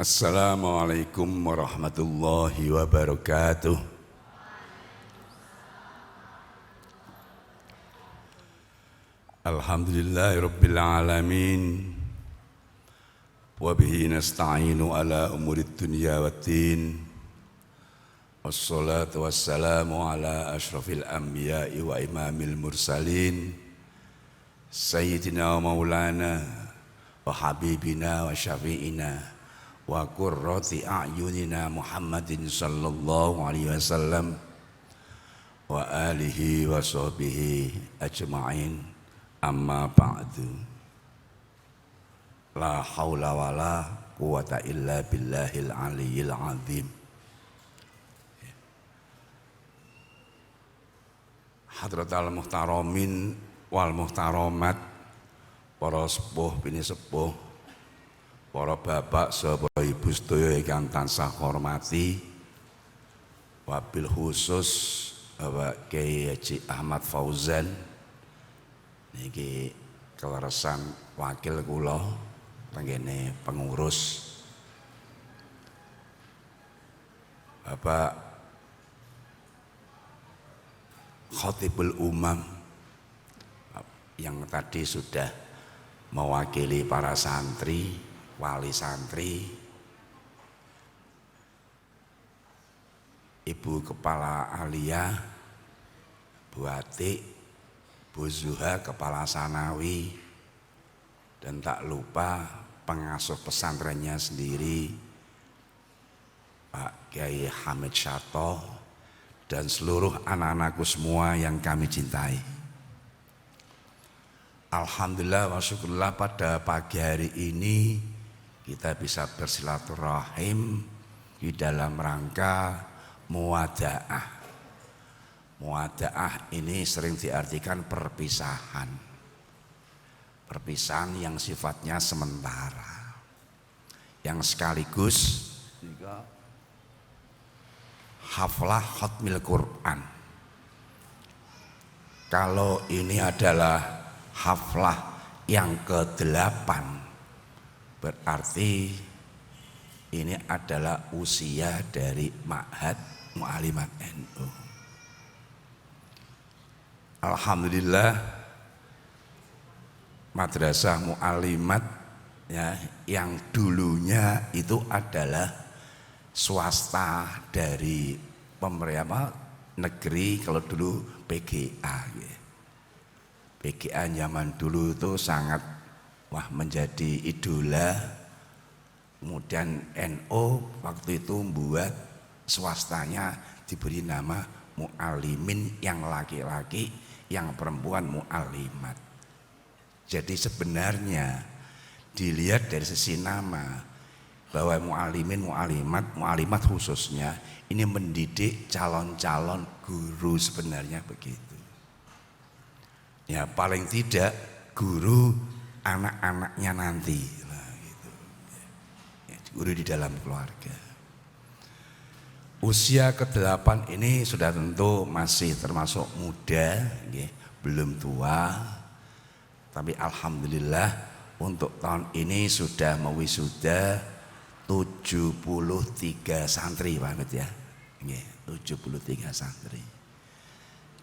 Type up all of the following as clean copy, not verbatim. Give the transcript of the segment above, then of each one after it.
Assalamualaikum warahmatullahi wabarakatuh. Alhamdulillahirabbil alamin. Wa bihi nasta'inu ala umurid dunya waddin. Wassalatu wassalamu ala asyrafil anbiya'i wa imamil mursalin. Sayyidina wa maulana wa habibina wa syafi'ina wa qurrati a'yunina Muhammadin sallallahu alaihi wasallam wa alihi wa sahbihi ajma'in, amma ba'du. La haula wa la quwata illa billahil aliyyil azim. Hadratal muhtaramin wal muhtaramat, para sepuh bini sepuh, para bapak saha ibu sedaya ingkang tansah hormati, wabil khusus Bapak Kiai Haji Ahmad Fauzan niki keleresan wakil kula tenggene pengurus, Bapak Khatibul Umam yang tadi sudah mewakili para santri, wali santri, Ibu Kepala Alia, Bu Atik, Bu Zuha Kepala Sanawi, dan tak lupa pengasuh pesantrennya sendiri Pak Kiai Hamid Syato, dan seluruh anak-anakku semua yang kami cintai. Alhamdulillah wa syukurlah pada pagi hari ini kita bisa bersilaturahim di dalam rangka muwadaah. Muwadaah ini sering diartikan perpisahan. Perpisahan yang sifatnya sementara, yang sekaligus juga haflah khatmil Quran. Kalau ini adalah haflah yang ke-8, berarti ini adalah usia dari Ma'had Mu'allimat NU. Alhamdulillah, Madrasah Mu'allimat ya, yang dulunya itu adalah swasta dari pemerintah negeri, kalau dulu PGA ya. PGA zaman dulu itu sangat menjadi idola. Kemudian NU waktu itu membuat swastanya diberi nama Mu'allimin, yang laki-laki, yang perempuan Mu'allimat. Jadi sebenarnya dilihat dari sisi nama, bahwa Mu'allimin, Mu'allimat khususnya ini mendidik calon-calon guru, sebenarnya begitu. Ya paling tidak guru anak-anaknya nanti lah, gitu. Ya, guru di dalam keluarga. Usia ke-8 ini sudah tentu masih termasuk muda, ya, belum tua. Tapi alhamdulillah untuk tahun ini sudah mewisuda 73 santri, Pak ya. 73 santri.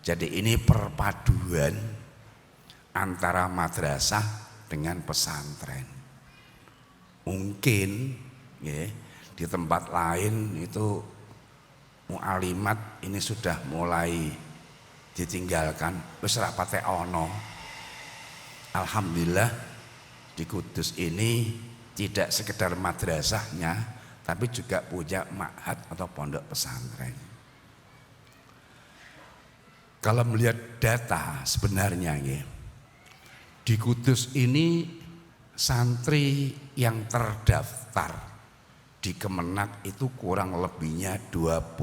Jadi ini perpaduan antara madrasah dengan pesantren. Mungkin ya, di tempat lain itu Mu'allimat ini sudah mulai ditinggalkan, wis ra patek ono. Alhamdulillah di Kudus ini tidak sekedar madrasahnya, tapi juga punya ma'had atau pondok pesantren. Kalau melihat data sebenarnya ya, di Kudus ini santri yang terdaftar di Kemenak itu kurang lebihnya 25.000,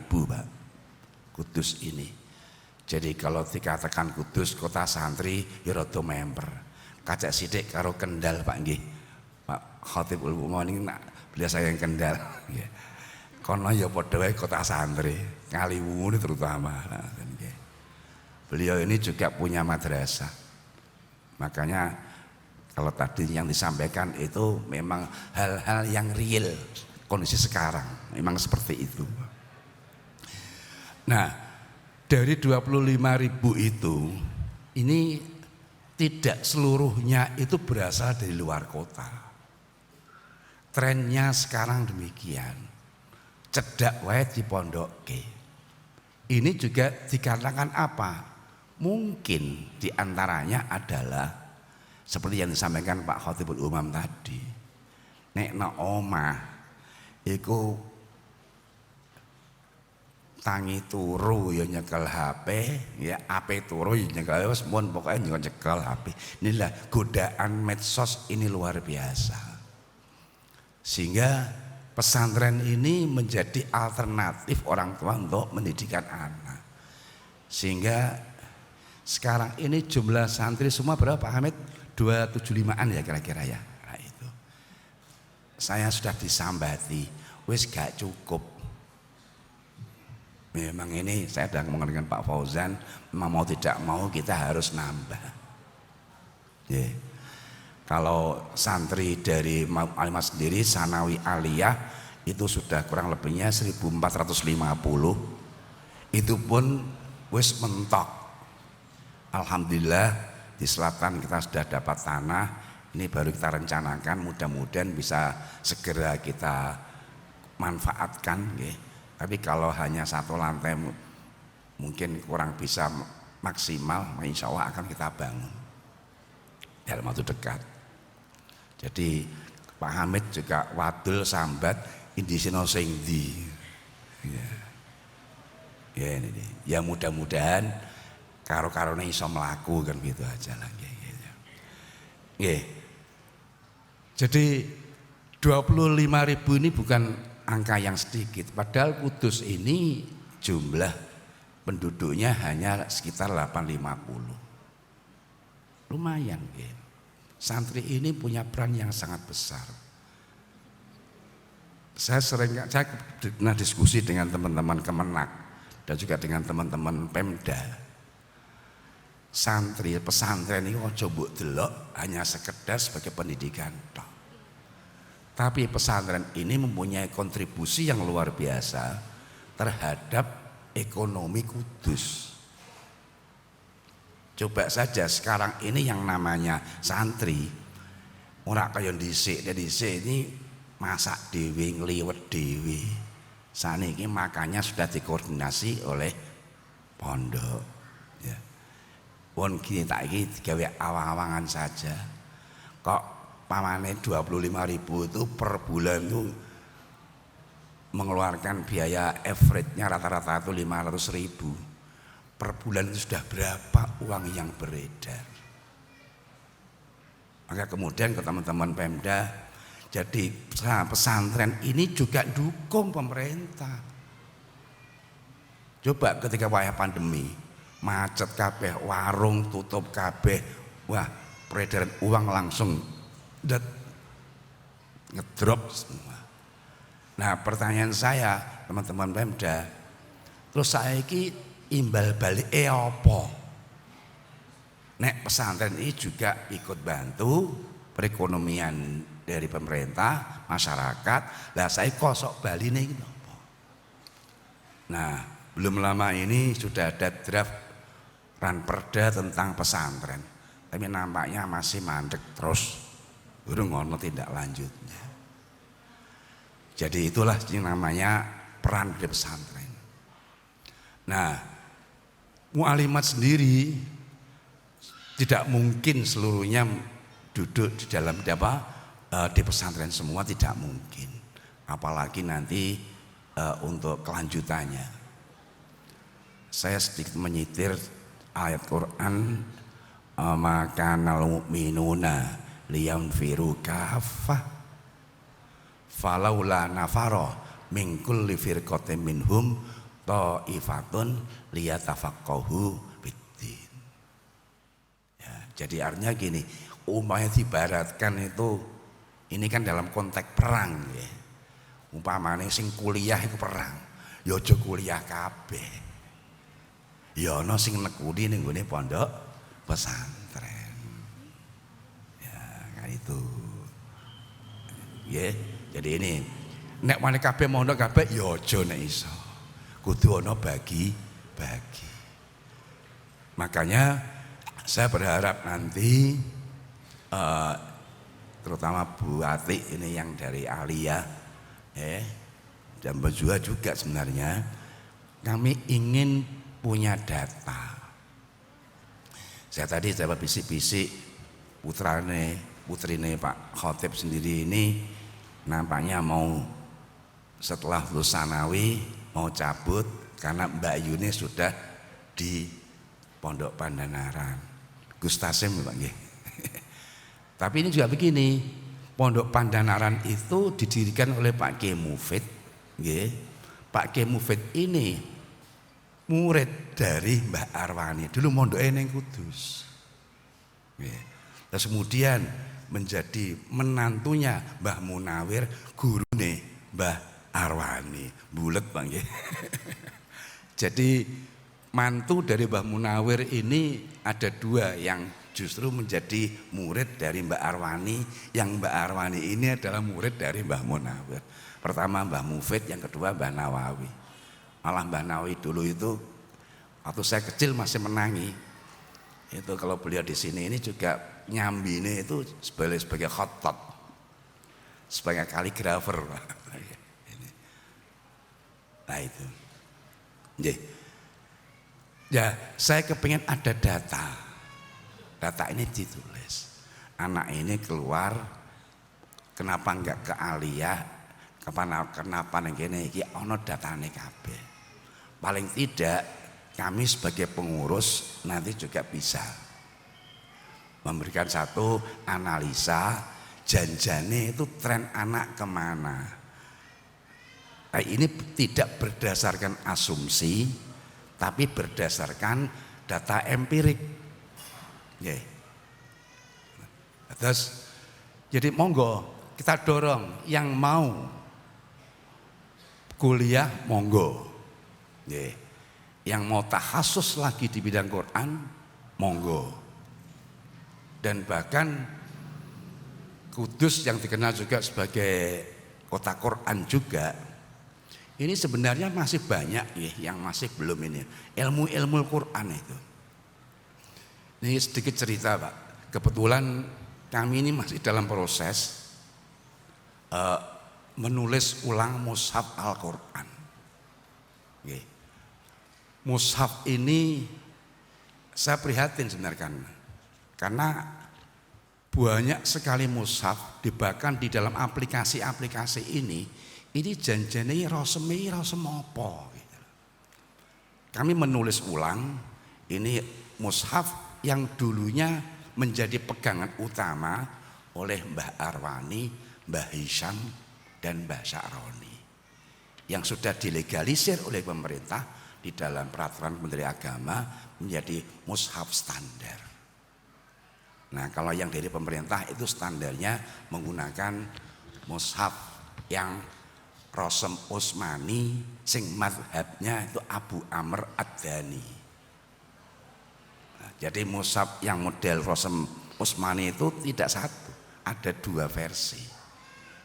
Pak. Kudus ini. Jadi kalau dikatakan Kudus kota santri, ya rada member. Kacak sidik karo Kendal, Pak nggih. Pak Khatibul Umam ini beliau saya yang Kendal nggih. Kono ya padha wae kota santri, Kaliwungu terutama. Beliau ini juga punya madrasah. Makanya Kalau tadi yang disampaikan itu memang hal-hal yang real, kondisi sekarang memang seperti itu. Nah, dari 25.000 itu, ini tidak seluruhnya itu berasal dari luar kota. Trennya sekarang demikian, cedak wae dipondokke. Ini juga dikarenakan apa? Mungkin diantaranya adalah seperti yang disampaikan Pak Khotibul Umam tadi, nek na omah iku tangi turu ya nyekel HP, ya HP turu ya nyekel, wis mun pokoke nyekel HP. Inilah godaan medsos ini luar biasa. Sehingga pesantren ini menjadi alternatif orang tua untuk mendidikan anak. Sehingga sekarang ini jumlah santri semua berapa Pak Hamid? 275-an ya kira-kira ya. Nah itu. Saya sudah disambati, wis gak cukup. Memang ini saya sudah ngomong dengan Pak Fauzan, memang mau tidak mau kita harus nambah. Yeah. Kalau santri dari Alimat sendiri, Sanawi Aliyah itu sudah kurang lebihnya 1450. Itu pun wis mentok. Alhamdulillah di selatan kita sudah dapat tanah, ini baru kita rencanakan, mudah-mudahan bisa segera kita manfaatkan. Tapi kalau hanya satu lantai mungkin kurang bisa maksimal, insya Allah akan kita bangun dalam waktu dekat. Jadi Pak Hamid juga wadul sambat indisino sing ndi. Ya ini. Ya mudah-mudahan karo-karone iso mlaku kan gitu aja lah gitu. Nggih. Jadi 25.000 ini bukan angka yang sedikit, padahal Kudus ini jumlah penduduknya hanya sekitar 850. Lumayan gitu. Santri ini punya peran yang sangat besar. Saya pernah diskusi dengan teman-teman Kemenak dan juga dengan teman-teman Pemda. Santri pesantren ini ojo mbok delok hanya sekedar sebagai pendidikan tok. Tapi pesantren ini mempunyai kontribusi yang luar biasa terhadap ekonomi Kudus. Coba saja sekarang ini yang namanya santri, ora kaya dhisik ini masak dhewe, ngliwet dhewe. Saniki makanya sudah dikoordinasi oleh pondok. Ya. Pun kita iki digawe awang-awangan saja. Kok pamane 25.000 itu per bulan itu mengeluarkan biaya average-nya rata-rata itu 500.000. Per bulan itu sudah berapa uang yang beredar. Maka kemudian ke teman-teman Pemda, jadi pesantren ini juga dukung pemerintah. Coba ketika wayah pandemi, macet kabeh, warung tutup kabeh, wah peredaran uang langsung ngedrop semua. Nah pertanyaan saya teman-teman Pemda, terus saiki imbal balik apa? Nek pesantren ini juga ikut bantu perekonomian dari pemerintah, masyarakat. Lah saya kosok Bali nih apa? Nah, belum lama ini sudah ada draft ranperda tentang pesantren. Tapi nampaknya masih mandek terus. Urung ono tindak lanjutnya. Jadi itulah yang namanya peran dari pesantren. Nah, Mu'alimat sendiri tidak mungkin seluruhnya duduk di dalam di pesantren semua, tidak mungkin. Apalagi nanti untuk kelanjutannya. Saya sedikit menyitir ayat Quran, makanal mu'minuna liyanfiru kaffah falaula nafaro min kulli firqatin minhum ta'ifatun liyatafaqahu biddin. Ya, jadi artinya gini, umpamanya dibaratkan itu, ini kan dalam konteks perang ya. Umpamanya sing kuliah itu perang, ya aja kuliah kabeh. Ya ana sing nekuni ning gone pondok pesantren. Ya, itu. Ya, jadi ini nek wani kabeh mondok kabeh ya aja nek iso. Kudu ana bagi-bagi. Makanya saya berharap nanti terutama Bu Ati ini yang dari Alia dan Bejua juga sebenarnya kami ingin punya data. Saya tadi coba bisik-bisik putrine Pak Khotib sendiri ini nampaknya mau setelah lulus sanawi mau cabut karena Mbak Yuni sudah di Pondok Pandanaran. Gus Tasim Pak nggih. Tapi ini juga begini, Pondok Pandanaran itu didirikan oleh Pak Kiai Mufid, nggih. Pak Kiai Mufid ini murid dari Mbah Arwani, dulu mondoke ning Kudus. Nggih. Terus kemudian menjadi menantunya Mbah Munawir, gurune Mbah Arwani. Bulet Pak nggih. Jadi mantu dari Mbah Munawir ini ada dua yang justru menjadi murid dari Mbak Arwani, yang Mbak Arwani ini adalah murid dari Mbah Munawir. Pertama Mbah Mufid, yang kedua Mbah Nawawi. Malah Mbah Nawawi dulu itu waktu saya kecil masih menangi. Itu kalau beliau di sini ini juga nyambine itu sebagai khotot, sebagai kaligrafer. Nah itu. Ya, saya kepingin ada data. Data ini ditulis. Anak ini keluar, kenapa enggak ke Alia? Kenapa neng kene iki ana datane kabeh. Paling tidak kami sebagai pengurus nanti juga bisa memberikan satu analisa janjane itu tren anak kemana. Nah, ini tidak berdasarkan asumsi, tapi berdasarkan data empirik. Yeah. Terus jadi monggo kita dorong yang mau kuliah monggo. Yeah. Yang mau tahasus lagi di bidang Quran monggo. Dan bahkan Kudus yang dikenal juga sebagai kota Quran juga, ini sebenarnya masih banyak ya yang masih belum ini ilmu Quran itu. Ini sedikit cerita Pak, kebetulan kami ini masih dalam proses menulis ulang mushaf Al-Quran. Mushaf ini saya prihatin sebenarnya karena banyak sekali mushaf bahkan di dalam aplikasi-aplikasi ini janjane rasem apa gitu. Kami menulis ulang ini mushaf yang dulunya menjadi pegangan utama oleh Mbah Arwani, Mbah Hisham dan Mbah Sya'roni yang sudah dilegalisir oleh pemerintah di dalam peraturan Menteri Agama menjadi mushaf standar. Nah, kalau yang dari pemerintah itu standarnya menggunakan mushaf yang Rasem Utsmani sing mazhabnya itu Abu Amr Ad-Dhani. Nah, jadi mushaf yang model Rasem Utsmani itu tidak satu, ada dua versi.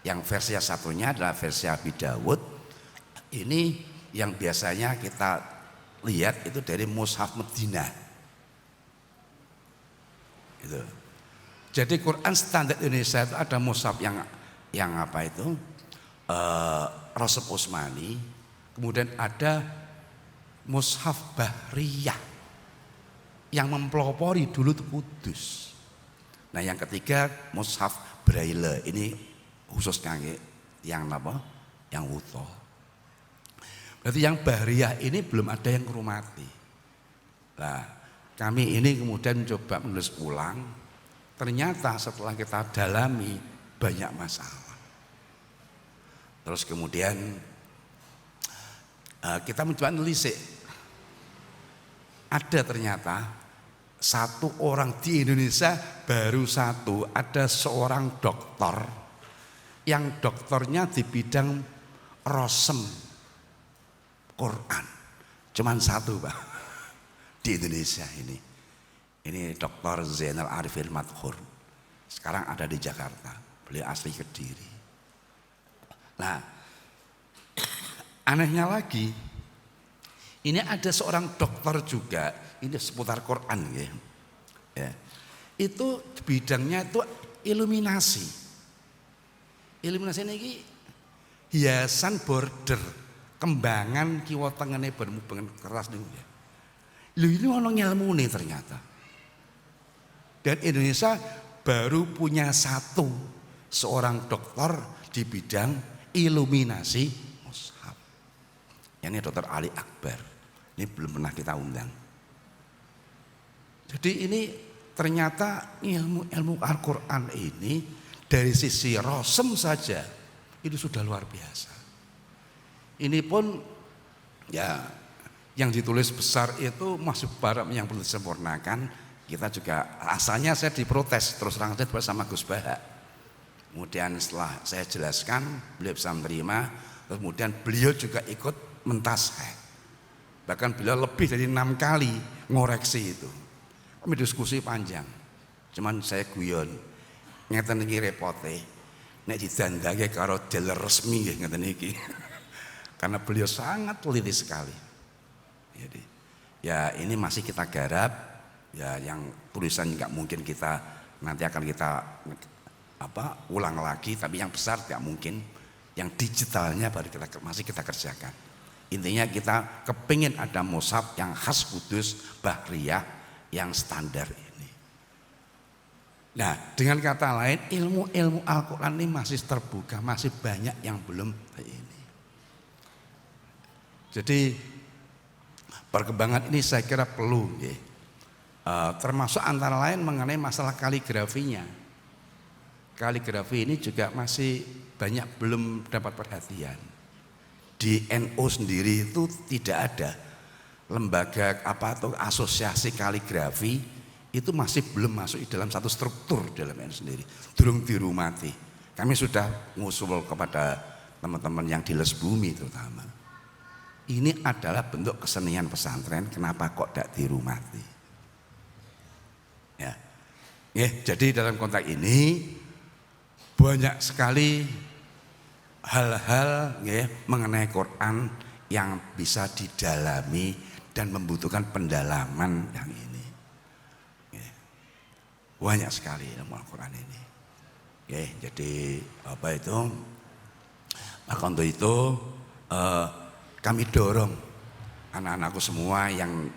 Yang versi satunya adalah versi Abi Dawud. Ini yang biasanya kita lihat itu dari mushaf Madinah. Itu. Jadi Quran standar Indonesia itu ada mushaf yang apa itu? Rasem Utsmani, kemudian ada mushaf Bahriyah yang mempelopori dulu itu Kudus. Nah, yang ketiga mushaf Braille, ini khusus kangge yang apa? Yang wuto. Berarti yang Bahriyah ini belum ada yang ngurmati. Nah, kami ini kemudian coba menulis ulang. Ternyata setelah kita dalami banyak masalah. Terus kemudian kita mencoba menelisik. Ada ternyata satu orang di Indonesia baru satu, ada seorang dokter yang dokternya di bidang rasem Quran. Cuman satu Pak di Indonesia ini. Ini Dr. Zainal Arifin Madkhur. Sekarang ada di Jakarta. Beliau asli Kediri. Nah, anehnya lagi, ini ada seorang dokter juga, ini seputar Quran ya. Ya. Itu bidangnya itu iluminasi. Iluminasi ini hiasan border, kembangan kiwa tengene bermubangan keras niku ya. Lho ini ono ngilmune ternyata. Dan Indonesia baru punya satu seorang dokter di bidang iluminasi mushaf. Ini Dokter Ali Akbar. Ini belum pernah kita undang. Jadi ini ternyata ilmu Al-Quran ini dari sisi rosem saja itu sudah luar biasa. Ini pun ya yang ditulis besar itu masih barang yang perlu disempurnakan. Kita juga asalnya saya diprotes terus terang saja bersama Gus Baha. Kemudian setelah saya jelaskan beliau bisa menerima. Kemudian beliau juga ikut mentasih. Bahkan beliau lebih dari 6 kali ngoreksi itu. Kami diskusi panjang. Cuman saya guyon. Ngeten iki repote. Nek didandake karo dealer resmi nggih ngeten iki. Karena beliau sangat teliti sekali. Jadi ya ini masih kita garap. Ya yang tulisan nggak mungkin kita nanti akan kita ulang lagi. Tapi yang besar tidak mungkin. Yang digitalnya baru masih kita kerjakan. Intinya kita kepingin ada mushaf yang khas Kudus Bahriyah yang standar ini. Nah, dengan kata lain ilmu Al-Quran ini masih terbuka, masih banyak yang belum ini. Jadi perkembangan ini saya kira perlu, ya. Termasuk antara lain mengenai masalah kaligrafinya. Kaligrafi ini juga masih banyak belum dapat perhatian. Di NU sendiri itu tidak ada lembaga atau asosiasi kaligrafi, itu masih belum masuk di dalam satu struktur dalam NU sendiri. Durung dirumati. Kami sudah ngusul kepada teman-teman yang di Les Bumi terutama. Ini adalah bentuk kesenian pesantren, kenapa kok tidak dirumati? Ya. Jadi dalam konteks ini banyak sekali hal-hal mengenai Quran yang bisa didalami dan membutuhkan pendalaman yang ini. Banyak sekali ilmu Al-Quran ini. Jadi apa itu? Maka untuk itu kami dorong anak-anakku semua yang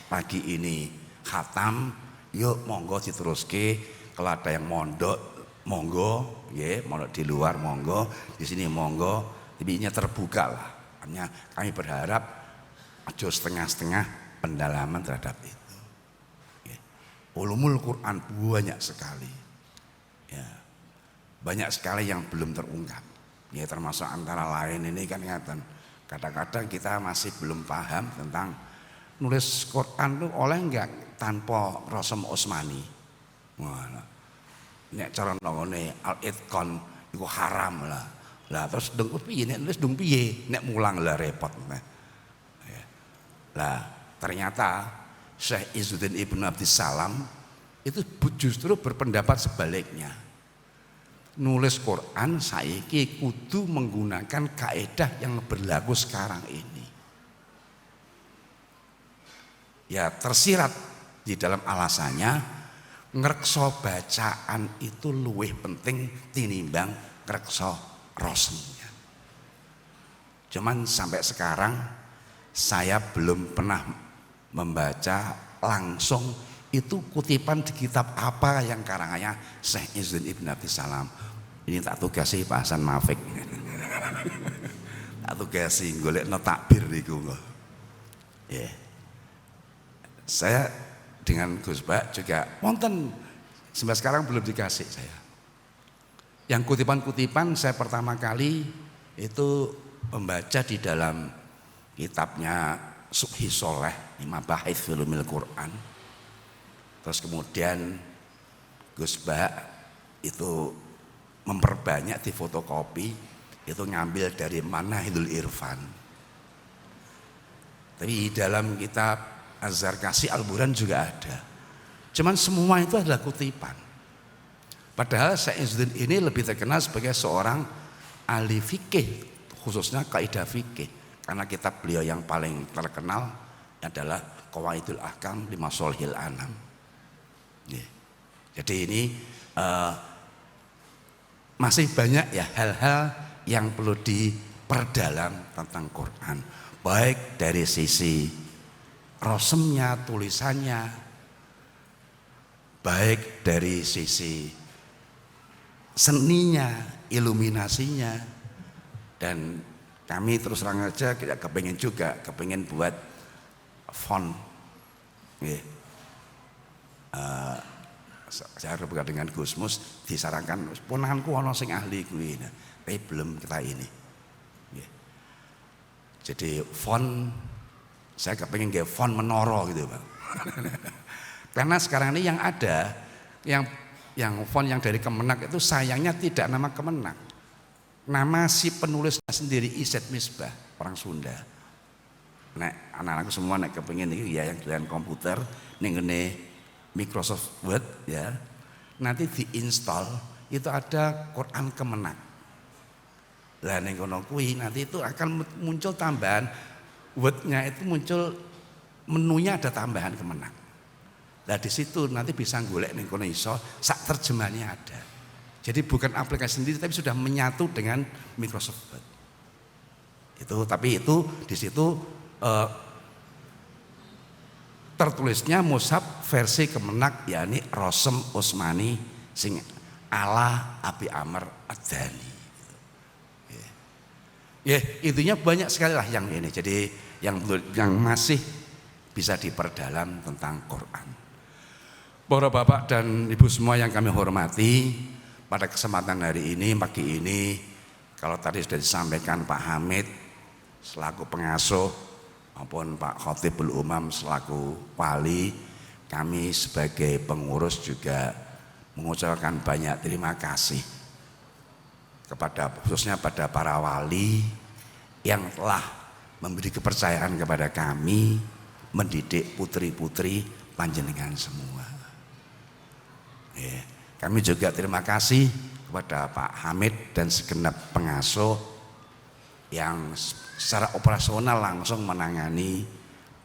pagi ini khatam, yuk monggo diteruske. Kalau ada yang mondok monggo, mondok di luar monggo, di sini monggo, tipinya terbuka lah. Hanya kami berharap aja setengah-setengah pendalaman terhadap itu. Ulumul Quran banyak sekali, ya, banyak sekali yang belum terungkap. Ya termasuk antara lain ini kan kadang-kadang kita masih belum paham tentang nulis Quran itu oleh enggak tanpa Rasul Utsmani. Nek cara nongone al-itqan iku haram lah. Lah terus ndung piye nek nulis ndung piye? Nek mulang lah repot. Lah ternyata Syekh Izzuddin Ibnu Abdissalam itu justru berpendapat sebaliknya. Nulis Quran saiki kudu menggunakan kaidah yang berlaku sekarang ini. Ya tersirat di dalam alasannya ngrekso bacaan itu luwih penting tinimbang ngrekso rosemnya. Cuman sampai sekarang saya belum pernah membaca langsung itu kutipan di kitab apa yang karangannya Syekh Izzuddin Ibnu Abdissalam. Ini tak tugasi Pak Hasan Mafik. Tak tugasi golekno takbir niku. Saya dengan Gus Bak juga wonten sampai sekarang belum dikasih saya. Yang kutipan-kutipan saya pertama kali itu membaca di dalam kitabnya Subhi Soleh, Mabahits Ulumil Quran. Terus kemudian Gus Bak itu memperbanyak di fotokopi, itu ngambil dari Manahilul Irfan. Tapi di dalam kitab Az-Zarkashi Al-Burhan juga ada. Cuman semua itu adalah kutipan. Padahal Syekh Izzuddin ini lebih terkenal sebagai seorang ahli fikih, khususnya kaidah fikih. Karena kitab beliau yang paling terkenal adalah Qawaidul Ahkam li Masolihil Anam. Jadi ini masih banyak ya hal-hal yang perlu diperdalam tentang Quran. Baik dari sisi rosemnya, tulisannya, baik dari sisi seninya, iluminasinya, dan kami terus terang aja kita kepengen buat font. Saya berbicara dengan Gusmus, disarankan ponakanku ono sing ahli kuwi, tapi belum kita ini. Jadi font, saya kepengen nggih font menara gitu, Pak. Karena sekarang ini yang ada, yang font yang dari Kemenak itu sayangnya tidak nama Kemenak, nama si penulisnya sendiri, Iset Misbah, orang Sunda. Nek anak-anakku semua nek kepengin iki ya yang doyan komputer ning ngene Microsoft Word ya, nanti diinstal itu ada Quran Kemenak. Lah ning kono kuwi nanti itu akan muncul tambahan Word-nya, itu muncul menunya ada tambahan Kemenak. Nah di situ nanti bisa golek ning kono iso sak terjemahannya ada. Jadi bukan aplikasi sendiri tapi sudah menyatu dengan Microsoft Word. Tapi itu di situ tertulisnya mushaf versi Kemenak, yakni Rosem Usmani sing ala Abi Amr Ad-Dhani. Ya, intinya banyak sekali lah yang ini. Jadi yang masih bisa diperdalam tentang Quran. Para bapak dan ibu semua yang kami hormati, pada kesempatan hari ini, pagi ini, kalau tadi sudah disampaikan Pak Hamid selaku pengasuh maupun Pak Khotibul Umam selaku wali, kami sebagai pengurus juga mengucapkan banyak terima kasih kepada khususnya pada para wali yang telah memberi kepercayaan kepada kami mendidik putri-putri panjenengan semua. Kami juga terima kasih kepada Pak Hamid dan segenap pengasuh yang secara operasional langsung menangani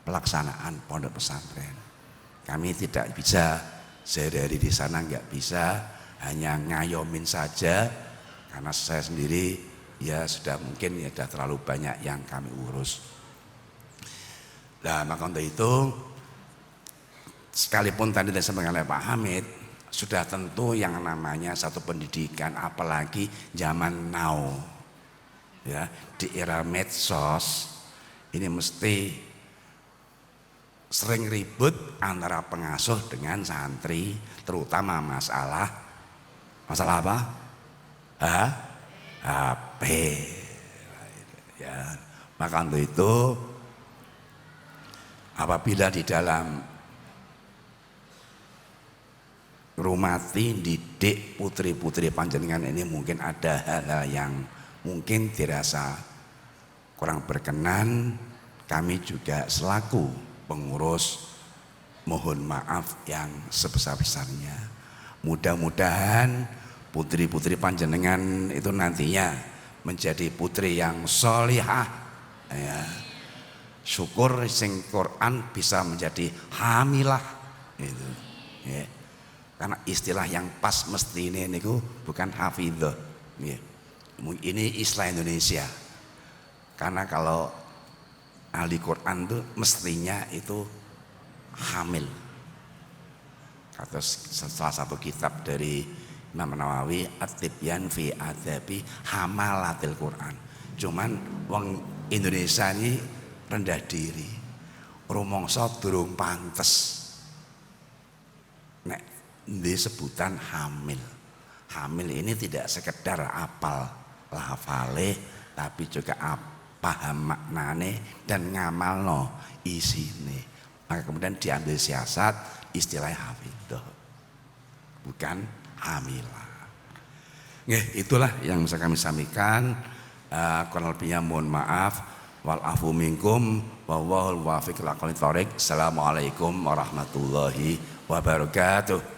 pelaksanaan pondok pesantren. Kami tidak bisa sehari-hari di sana, nggak bisa hanya ngayomin saja karena saya sendiri ya sudah mungkin ya sudah terlalu banyak yang kami urus. Nah maka untuk itu sekalipun tadi disampaikan oleh Pak Hamid, sudah tentu yang namanya satu pendidikan, apalagi zaman now ya, di era medsos ini mesti sering ribut antara pengasuh dengan santri, terutama masalah apa? HP ya. Maka untuk itu apabila di dalam rumati didik putri-putri panjenengan ini mungkin ada hal-hal yang mungkin dirasa kurang berkenan, kami juga selaku pengurus mohon maaf yang sebesar-besarnya. Mudah-mudahan putri-putri panjenengan itu nantinya menjadi putri yang sholihah ya. Syukur sing Quran bisa menjadi hamilah gitu ya. Karena istilah yang pas mesti ini niku bukan hafidhah ya. Ini istilah Indonesia. Karena kalau ahli Quran itu mestinya itu hamil. Atau salah satu kitab dari Imam Nawawi At-Tibyan fi Adabi Hamalatil Quran. Cuman wong Indonesia ini rendah diri. Rumangsa durung pantes nek di sebutan hamil. Hamil ini tidak sekedar apal lafale tapi juga paham maknane dan ngamalno isine. Maka kemudian diambil siasat istilah hafidhah, bukan hamilah. Itulah yang bisa kami sampaikan. Kurang lebihnya mohon maaf. Wal afu minkum wallahul muwaffiq ila aqwamit thoriq. Assalamualaikum warahmatullahi wabarakatuh.